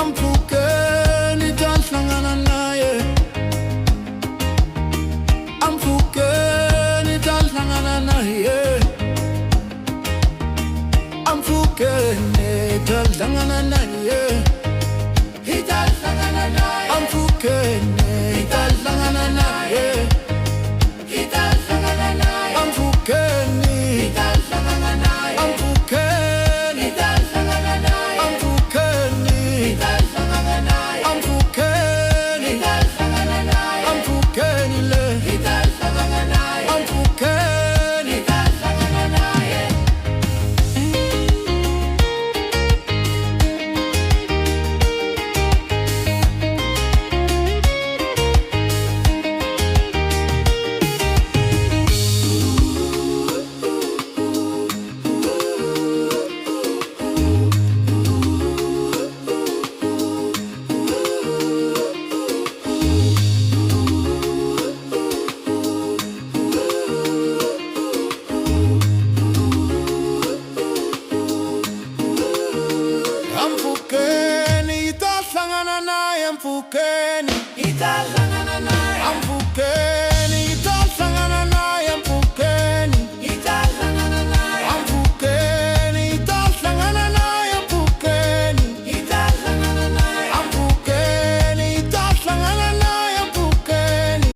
Amfukeni tahlangana naye, amfukeni tahlangana naye, amfukeni tahlangana naye, tahlangana naye, amfukeni tahlangana naye, tahlangana naye, amfukeni tahlangana naye, amfukeni tahlangana naye, amfukeni tahlangana naye, amfukeni tahlangana naye, amfukeni le tahlangana naye, amfukeni tahlangana naye. Amfukeni tahlangana naye, amfukeni tahlangana